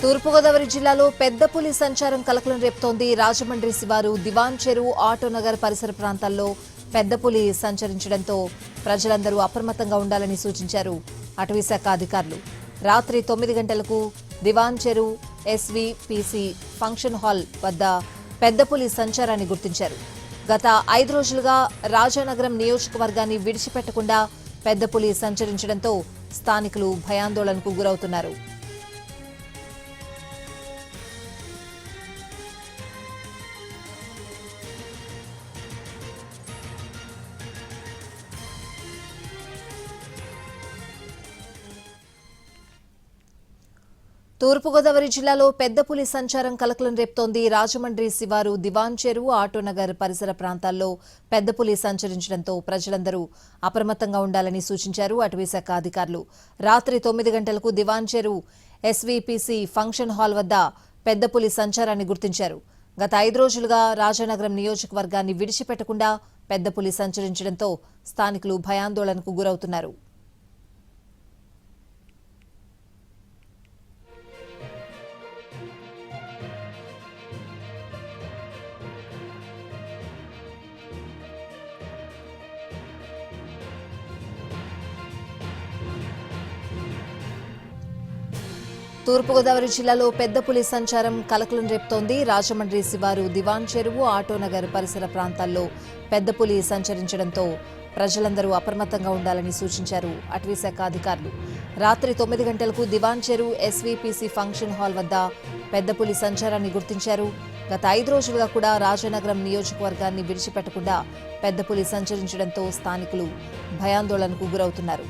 తూర్పుగోదావరి జిల్లాలో పెద్ద పులి సంచారం కలకలం రేపుతోంది. రాజమండ్రి శివారు దివాన్ చెరువు ఆటోనగర్ పరిసర ప్రాంతాల్లో పెద్ద పులి సంచరించడంతో ప్రజలందరూ అప్రమత్తంగా ఉండాలని సూచించారు అటవీశాఖ అధికారులు. రాత్రి 9 గంటలకు దివాన్ చెరువు ఎస్వీపీసీ ఫంక్షన్ హాల్ వద్ద పెద్ద పులి సంచారాన్ని గుర్తించారు. గత 5 రోజులుగా రాజానగరం నియోజకవర్గాన్ని విడిచిపెట్టకుండా పెద్ద పులి సంచరించడంతో స్థానికులు భయాందోళనకు గురవుతున్నారు. తూర్పుగోదావరి జిల్లాలో పెద్ద పులి సంచారం కలకలం రేపుతోంది. రాజమండ్రి శివారు దివాన్ చెరువు ఆటోనగర్ పరిసర ప్రాంతాల్లో పెద్ద పులి సంచరించడంతో ప్రజలందరూ అప్రమత్తంగా ఉండాలని సూచించారు అటవీశాఖ అధికారులు. రాత్రి 9 గంటలకు దివాన్ చెరువు ఎస్వీపీసీ ఫంక్షన్ హాల్ వద్ద పెద్ద పులి సంచారాన్ని గుర్తించారు. గత 5 రోజులుగా రాజానగరం నియోజకవర్గాన్ని విడిచిపెట్టకుండా పెద్ద పులి సంచరించడంతో స్థానికులు భయాందోళనకు గురవుతున్నారు. తూర్పుగోదావరి జిల్లాలో పెద్ద పులి సంచారం కలకలం రేపుతోంది. రాజమండ్రి శివారు దివాన్ చెరువు ఆటోనగర్ పరిసర ప్రాంతాల్లో పెద్ద పులి సంచరించడంతో ప్రజలందరూ అప్రమత్తంగా ఉండాలని సూచించారు అటవీశాఖ అధికారులు. రాత్రి 9 గంటలకు దివాన్ చెరువు ఎస్వీపీసీ ఫంక్షన్ హాల్ వద్ద పెద్ద పులి సంచారాన్ని గుర్తించారు. గత 5 రోజులుగా కూడా రాజానగరం నియోజకవర్గాన్ని విడిచిపెట్టకుండా పెద్ద పులి సంచరించడంతో స్థానికులు భయాందోళనకు గురవుతున్నారు.